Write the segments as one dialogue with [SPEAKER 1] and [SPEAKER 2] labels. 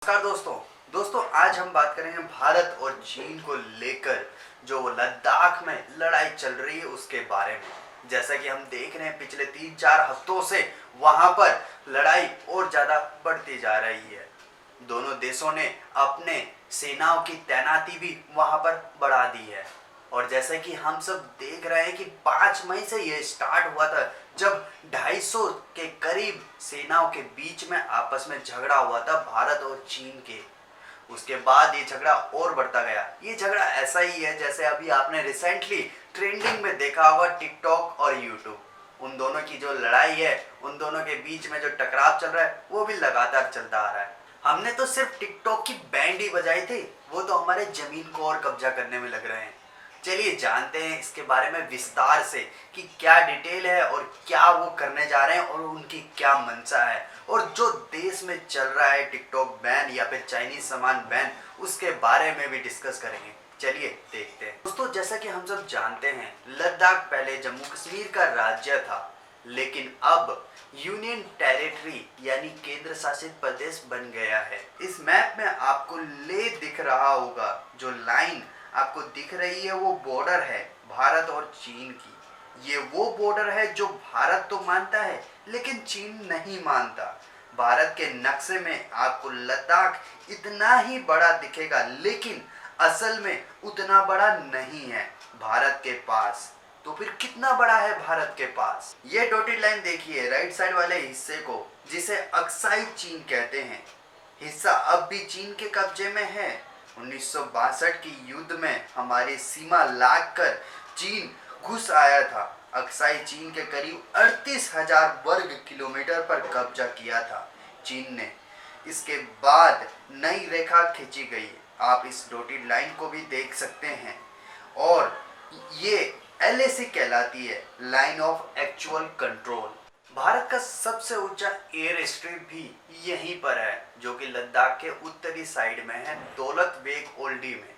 [SPEAKER 1] नमस्कार दोस्तों आज हम बात करेंगे भारत और चीन को लेकर जो लद्दाख में लड़ाई चल रही है उसके बारे में। जैसा कि हम देख रहे हैं पिछले 3-4 हफ्तों से वहां पर लड़ाई और ज्यादा बढ़ती जा रही है। दोनों देशों ने अपने सेनाओं की तैनाती भी वहां पर बढ़ा दी है। और जैसे कि हम सब देख रहे हैं कि 5 मई से ये स्टार्ट हुआ था जब 250 के करीब सेनाओं के बीच में आपस में झगड़ा हुआ था भारत और चीन के। उसके बाद ये झगड़ा और बढ़ता गया। ये झगड़ा ऐसा ही है जैसे अभी आपने रिसेंटली ट्रेंडिंग में देखा होगा टिकटॉक और यूट्यूब। उन दोनों की जो लड़ाई है, उन दोनों के बीच में जो टकराव चल रहा है वो भी लगातार चलता आ रहा है। हमने तो सिर्फ टिकटॉक की बैंड ही बजाई थी, वो तो हमारे जमीन को और कब्जा करने में लग रहे हैं। चलिए जानते हैं इसके बारे में विस्तार से कि क्या डिटेल है और क्या वो करने जा रहे हैं और उनकी क्या मंशा है, और जो देश में चल रहा है टिकटॉक बैन या फिर चाइनीज सामान बैन, उसके बारे में भी डिस्कस करेंगे। चलिए देखते हैं दोस्तों। जैसा कि हम सब जानते हैं लद्दाख पहले जम्मू कश्मीर का राज्य था, लेकिन अब यूनियन टेरिटरी यानी केंद्र शासित प्रदेश बन गया है। इस मैप में आपको ले दिख रहा होगा, जो लाइन आपको दिख रही है वो बॉर्डर है भारत और चीन की। ये वो बॉर्डर है जो भारत तो मानता है लेकिन चीन नहीं मानता। भारत के नक्शे में आपको लद्दाख इतना ही बड़ा दिखेगा, लेकिन असल में उतना बड़ा नहीं है भारत के पास। तो फिर कितना बड़ा है भारत के पास? ये डॉटेड लाइन देखिए राइट साइड वाले हिस्से को, जिसे अक्साई चीन कहते हैं। हिस्सा अब भी चीन के कब्जे में है। 1962 की युद्ध में हमारी सीमा लाग कर चीन घुस आया था। अक्साई चीन के करीब 38,000 वर्ग किलोमीटर पर कब्जा किया था चीन ने। इसके बाद नई रेखा खींची गई, आप इस डॉटेड लाइन को भी देख सकते हैं, और ये एलएसी कहलाती है, line of actual control. Bharat का सबसे ऊंचा एयर स्ट्रिप भी यहीं पर है, जो कि लद्दाख के उत्तरी साइड में है, दौलत बेग ओल्डी में।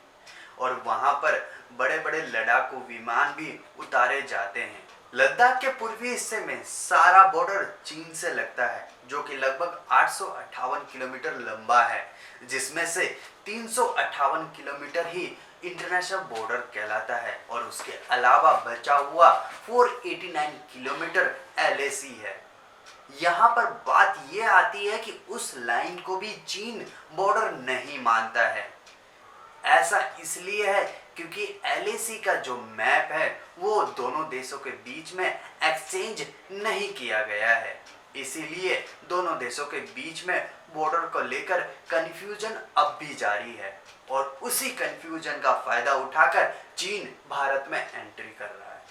[SPEAKER 1] और वहां पर बड़े बड़े लड़ाकू विमान भी उतारे जाते हैं। लद्दाख के पूर्वी हिस्से में सारा बॉर्डर चीन से लगता है, जो कि लगभग 858 किलोमीटर लंबा है, जिसमें से 358 किलोमीटर ही इंटरनेशनल बॉर्डर कहलाता है, और उसके अलावा बचा हुआ 489 किलोमीटर एलएसी है। यहाँ पर बात यह आती है कि उस लाइन को भी चीन बॉर्डर नहीं मानता है। ऐसा इसलिए है क्योंकि एलएसी का जो मैप है वो दोनों देशों के बीच में एक्सचेंज नहीं किया गया है। इसीलिए दोनों देशों के बीच में बॉर्डर को लेकर कंफ्यूजन अब भी जारी है, और उसी कंफ्यूजन का फायदा उठाकर चीन भारत में एंट्री कर रहा है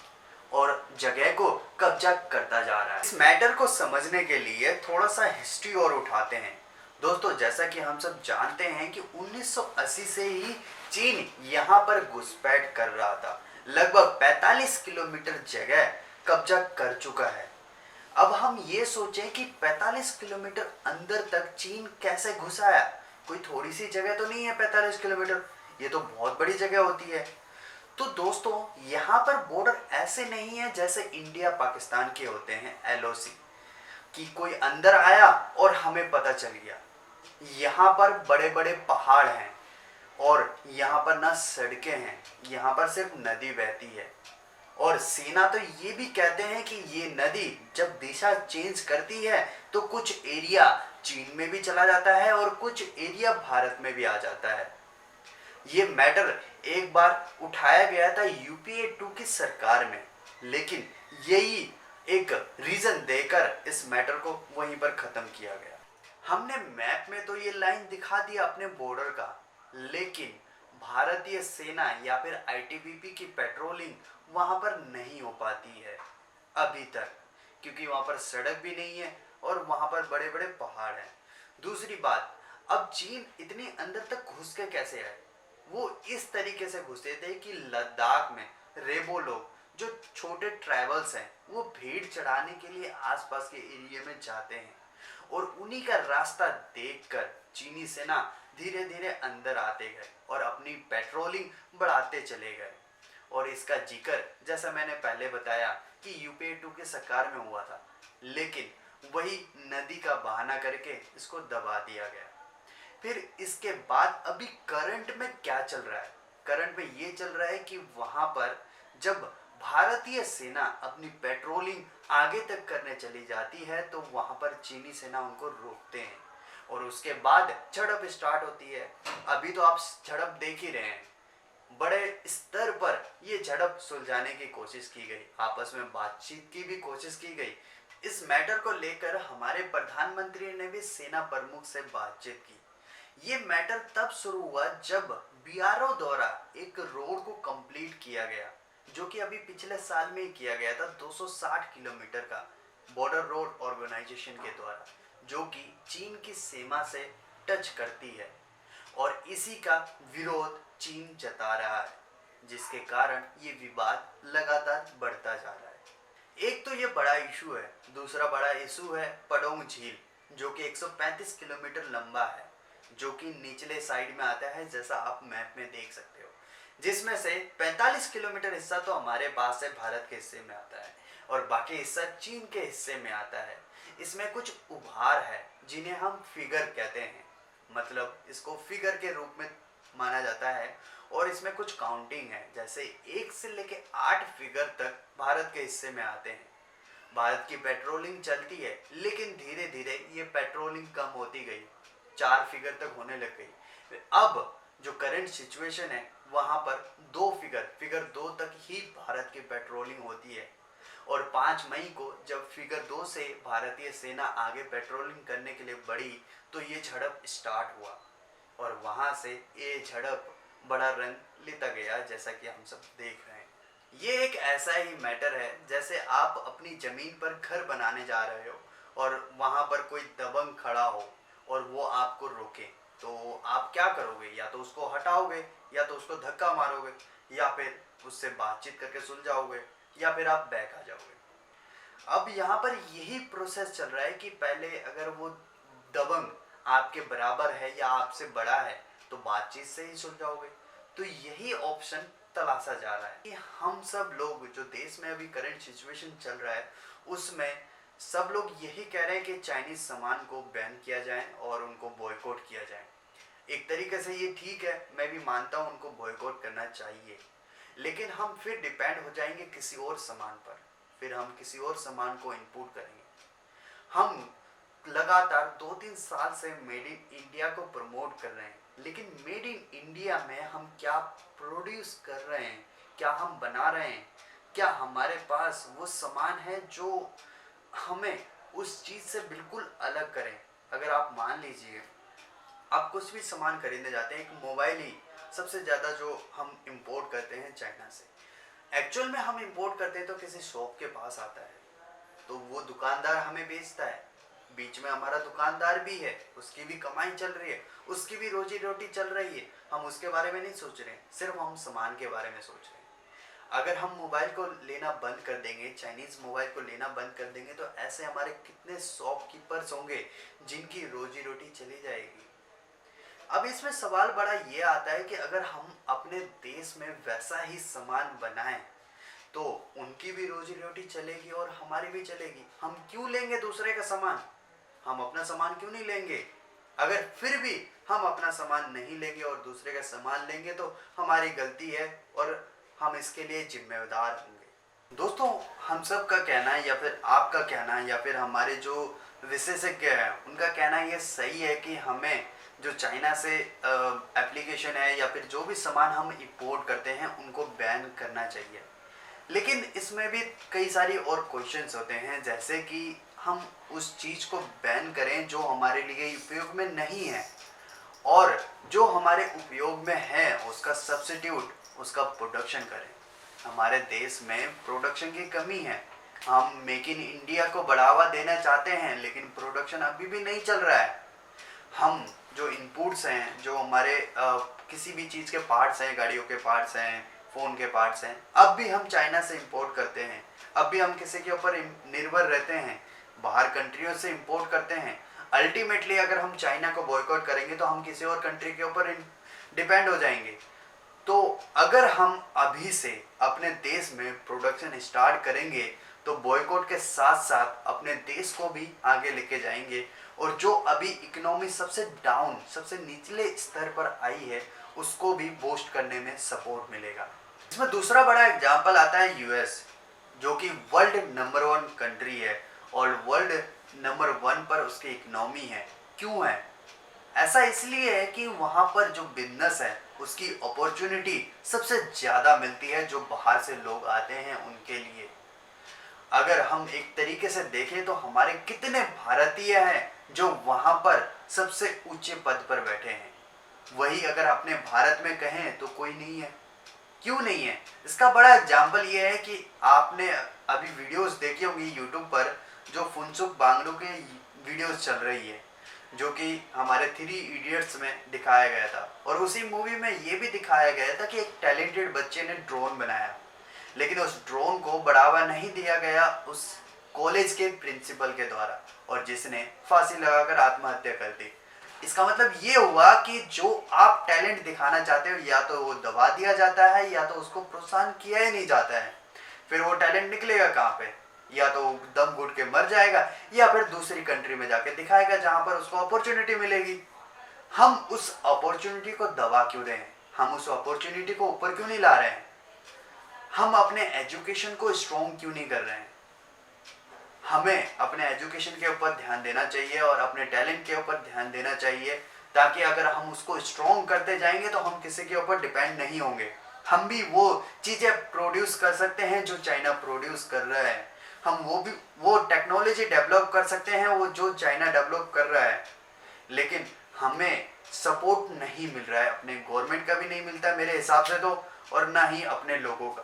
[SPEAKER 1] और जगह को कब्जा करता जा रहा है। इस मैटर को समझने के लिए थोड़ा सा हिस्ट्री और उठाते हैं दोस्तों। जैसा कि हम सब जानते हैं कि 1980 से ही चीन यहाँ पर घुसपैठ कर रहा था, लगभग 45 किलोमीटर जगह कब्जा कर चुका है। अब हम ये सोचें कि 45 किलोमीटर अंदर तक चीन कैसे घुस आया? कोई थोड़ी सी जगह तो नहीं है 45 किलोमीटर, ये तो बहुत बड़ी जगह होती है। तो दोस्तों यहाँ पर बॉर्डर ऐसे नहीं है जैसे इंडिया पाकिस्तान के होते हैं एलओसी, कि कोई अंदर आया और हमें पता चल गया। यहाँ पर बड़े बड़े पहाड़ हैं, और यहाँ पर ना सड़कें हैं, यहाँ पर सिर्फ नदी बहती है। और सेना तो ये भी कहते हैं कि ये नदी जब दिशा चेंज करती है तो कुछ एरिया चीन में भी चला जाता है और कुछ एरिया भारत में भी आ जाता है। ये मैटर एक बार उठाया गया था यूपीए 2 की सरकार में, लेकिन यही एक रीजन देकर इस मैटर को वहीं पर खत्म किया गया। हमने मैप में तो ये लाइन दिखा दिया अपने बॉर्डर का, लेकिन भारतीय सेना या फिर आईटीबीपी की पेट्रोलिंग वहां पर नहीं हो पाती है अभी तक, क्योंकि वहां पर सड़क भी नहीं है और वहां पर बड़े बड़े पहाड़ हैं। दूसरी बात, अब चीन इतनी अंदर तक घुस के कैसे आए? वो इस तरीके से घुसे थे कि लद्दाख में रेबो लोग, जो छोटे ट्राइबल्स हैं, वो भीड़ चढ़ाने के लिए आसपास के एरिया में जाते हैं, और उन्हीं का रास्ता देखकर चीनी सेना धीरे धीरे अंदर आते गए और अपनी पेट्रोलिंग बढ़ाते चले गए। और इसका जिक्र जैसा मैंने पहले बताया कि यूपीए 2 के सरकार में हुआ था, लेकिन वही नदी का बहाना करके इसको दबा दिया गया। फिर इसके बाद अभी करंट में क्या चल रहा है? करंट में ये चल रहा है कि वहां पर जब भारतीय सेना अपनी पेट्रोलिंग आगे तक करने चली जाती है तो वहां पर चीनी सेना उनको रोकते हैं और उसके बाद झड़प स्टार्ट होती है। अभी तो आप झड़प देख ही रहे हैं, बड़े स्तर पर ये झड़प सुलझाने की कोशिश की गई, आपस में बातचीत की भी कोशिश की गई। इस मैटर को लेकर हमारे प्रधानमंत्री ने भी सेना प्रमुख से बातचीत की। ये मैटर तब शुरू हुआ जब बीआरओ द्वारा एक रोड को कंप्लीट किया गया, जो कि अभी पिछले साल में ही किया गया था, 260 किलोमीटर का बॉर्डर रोड ऑर्गेनाइजेशन के द्वारा, जो कि चीन की सीमा से टच करती है और इसी का विरोध चीन जता रहा है, जिसके कारण ये विवाद लगातार बढ़ता जा रहा है। एक तो ये बड़ा इशू है, दूसरा बड़ा इशू है पडोंग झील, जो कि 135 किलोमीटर लंबा है, जो कि निचले साइड में आता है, जैसा आप मैप में देख सकते हो, जिसमें से 45 किलोमीटर हिस्सा तो हमारे पास से भारत के हिस्से में आता है और बाकी हिस्सा चीन के हिस्से में आता है। इसमें कुछ उभार है जिन्हें हम फिगर कहते हैं, मतलब इसको फिगर के रूप में माना जाता है और इसमें कुछ काउंटिंग है, जैसे 1 से लेके 8 फिगर तक भारत के हिस्से में आते हैं। भारत की पेट्रोलिंग चलती है, लेकिन धीरे धीरे ये पेट्रोलिंग कम होती गई, 4 फिगर तक होने लग गई। अब जो करंट सिचुएशन है वहां पर 2 फिगर 2 तक ही भारत की पेट्रोलिंग होती है और 5 मई को जब फिगर 2 से भारतीय सेना आगे पेट्रोलिंग करने के लिए बढ़ी तो ये झड़प स्टार्ट हुआ और वहां से ये झड़प बड़ा रंग लेता गया, जैसा कि हम सब देख रहे हैं। ये एक ऐसा ही मैटर है जैसे आप अपनी जमीन पर घर बनाने जा रहे हो और वहां पर कोई दबंग खड़ा हो और वो आपको रोके, तो आप क्या करोगे? या तो उसको हटाओगे, या तो उसको धक्का मारोगे, या फिर उससे बातचीत करके सुलझाओगे, या फिर आप बैक आ जाओगे। अब यहाँ पर यही प्रोसेस चल रहा है कि पहले अगर वो दबंग आपके बराबर है या आपसे बड़ा है तो बातचीत से ही सुलझाओगे। तो यही ऑप्शन तलाशा जा रहा है कि हम सब लोग जो देश में अभी करंट सिचुएशन चल रहा है उसमें सब लोग यही कह रहे हैं कि चाइनीज सामान को बैन किया जाए और उनको बॉयकॉट किया जाए। एक तरीके से ये ठीक है, मैं भी मानता हूँ उनको बॉयकॉट करना चाहिए, लेकिन हम फिर डिपेंड हो जाएंगे किसी और सामान पर, फिर हम किसी और सामान को इम्पोर्ट करेंगे। हम लगातार 2-3 साल से मेड इन इंडिया को प्रमोट कर रहे हैं, लेकिन मेड इन इंडिया में हम क्या प्रोड्यूस कर रहे हैं, क्या हम बना रहे हैं, क्या हमारे पास वो सामान है जो हमें उस चीज़ से बिल्कुल अलग करें। अगर आप मान लीजिए आप कुछ भी सामान खरीदने जाते हैं, एक मोबाइल ही सबसे ज़्यादा जो हम इंपोर्ट करते हैं चाइना से। एक्चुअल में हम इंपोर्ट करते हैं तो किसी शॉप के पास आता है, तो वो दुकानदार हमें बेचता है, बीच में हमारा दुकानदार भी है, उसकी भी कमाई चल रही है, उसकी भी रोजी रोटी चल रही है, हम उसके बारे में नहीं सोच रहे हैं, सिर्फ हम सामान के बारे में सोच रहे हैं। अगर हम मोबाइल को लेना बंद कर देंगे, चाइनीज़ मोबाइल को लेना बंद कर देंगे, तो ऐसे हमारे कितने शॉपकीपर्स होंगे जिनकी रोजी रोटी चली जाएगी। अब इसमें सवाल बड़ा ये आता है कि अगर हम अपने देश में वैसा ही सामान बनाएं तो उनकी भी रोजी रोटी चलेगी और हमारी भी चलेगी। हम क्यों लेंगे दूसरे का सामान? हम अपना सामान क्यों नहीं लेंगे? अगर फिर भी हम अपना सामान नहीं लेंगे और दूसरे का सामान लेंगे तो हमारी गलती है और हम इसके लिए जिम्मेदार होंगे। दोस्तों, हम सब का कहना है या फिर आपका कहना है या फिर हमारे जो विशेषज्ञ हैं उनका कहना ये सही है कि हमें जो चाइना से एप्लीकेशन है या फिर जो भी सामान हम इंपोर्ट करते हैं उनको बैन करना चाहिए। लेकिन इसमें भी कई सारी और क्वेश्चंस होते हैं, जैसे कि हम उस चीज़ को बैन करें जो हमारे लिए उपयोग में नहीं है और जो हमारे उपयोग में है उसका सब्स्टिट्यूट, उसका प्रोडक्शन करें। हमारे देश में प्रोडक्शन की कमी है, हम मेक इन इंडिया को बढ़ावा देना चाहते हैं लेकिन प्रोडक्शन अभी भी नहीं चल रहा है। हम जो इनपुट्स हैं, जो हमारे किसी भी चीज़ के पार्ट्स हैं, गाड़ियों के पार्ट्स हैं, फ़ोन के पार्ट्स हैं, अब भी हम चाइना से इंपोर्ट करते हैं, अब भी हम किसी के ऊपर निर्भर रहते हैं, बाहर कंट्रियों से इंपोर्ट करते हैं। अल्टीमेटली अगर हम चाइना को बॉयकॉट करेंगे तो हम किसी और कंट्री के ऊपर डिपेंड हो जाएंगे। तो अगर हम अभी से अपने देश में प्रोडक्शन स्टार्ट करेंगे तो बॉयकॉट के साथ साथ अपने देश को भी आगे लेके जाएंगे और जो अभी इकोनॉमी सबसे डाउन, सबसे निचले स्तर पर आई है, उसको भी बूस्ट करने में सपोर्ट मिलेगा। इसमें दूसरा बड़ा एग्जाम्पल आता है यूएस, जो कि वर्ल्ड नंबर 1 कंट्री है और वर्ल्ड नंबर 1 पर उसकी इकोनॉमी है। क्यों है ऐसा? इसलिए है कि वहाँ पर जो बिजनेस है उसकी अपॉर्चुनिटी सबसे ज़्यादा मिलती है जो बाहर से लोग आते हैं उनके लिए। अगर हम एक तरीके से देखें तो हमारे कितने भारतीय हैं जो वहाँ पर सबसे ऊंचे पद पर बैठे हैं, वही अगर अपने भारत में कहें तो कोई नहीं है। क्यों नहीं है? इसका बड़ा एग्जाम्पल ये है कि आपने अभी वीडियोस देखी होंगी यूट्यूब पर, जो फुनसुक वांगडू के वीडियोस चल रही है, जो कि हमारे 3 इडियट्स में दिखाया गया था। और उसी मूवी में ये भी दिखाया गया था कि एक टैलेंटेड बच्चे ने ड्रोन बनाया, लेकिन उस ड्रोन को बढ़ावा नहीं दिया गया उस कॉलेज के प्रिंसिपल के द्वारा, और जिसने फांसी लगाकर आत्महत्या कर दी। इसका मतलब ये हुआ कि जो आप टैलेंट दिखाना चाहते हो या तो वो दबा दिया जाता है या तो उसको प्रोत्साहन किया ही नहीं जाता है। फिर वो टैलेंट निकलेगा कहाँ पे? या तो दम घुट के मर जाएगा या फिर दूसरी कंट्री में जाके दिखाएगा जहां पर उसको अपॉर्चुनिटी मिलेगी। हम उस अपॉर्चुनिटी को दबा क्यों रहे हैं? हम उस अपॉर्चुनिटी को ऊपर क्यों नहीं ला रहे हैं? हम अपने एजुकेशन को स्ट्रॉन्ग क्यों नहीं कर रहे हैं? हमें अपने एजुकेशन के ऊपर ध्यान देना चाहिए और अपने टैलेंट के ऊपर ध्यान देना चाहिए, ताकि अगर हम उसको स्ट्रॉन्ग करते जाएंगे तो हम किसी के ऊपर डिपेंड नहीं होंगे। हम भी वो चीज़ें प्रोड्यूस कर सकते हैं जो चाइना प्रोड्यूस कर रहा है। हम वो टेक्नोलॉजी डेवलप कर सकते हैं वो जो चाइना डेवलप कर रहा है। लेकिन हमें सपोर्ट नहीं मिल रहा है, अपने गवर्नमेंट का भी नहीं मिलता है मेरे हिसाब से तो, और ना ही अपने लोगों का।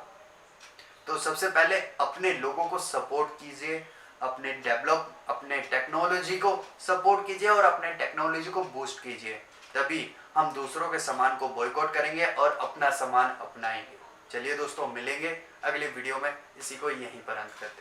[SPEAKER 1] तो सबसे पहले अपने लोगों को सपोर्ट कीजिए, अपने टेक्नोलॉजी को सपोर्ट कीजिए और अपने टेक्नोलॉजी को बूस्ट कीजिए, तभी हम दूसरों के सामान को बॉयकॉट करेंगे और अपना सामान अपनाएंगे। चलिए दोस्तों, मिलेंगे अगले वीडियो में। इसी को यहीं पर अंत करते हैं।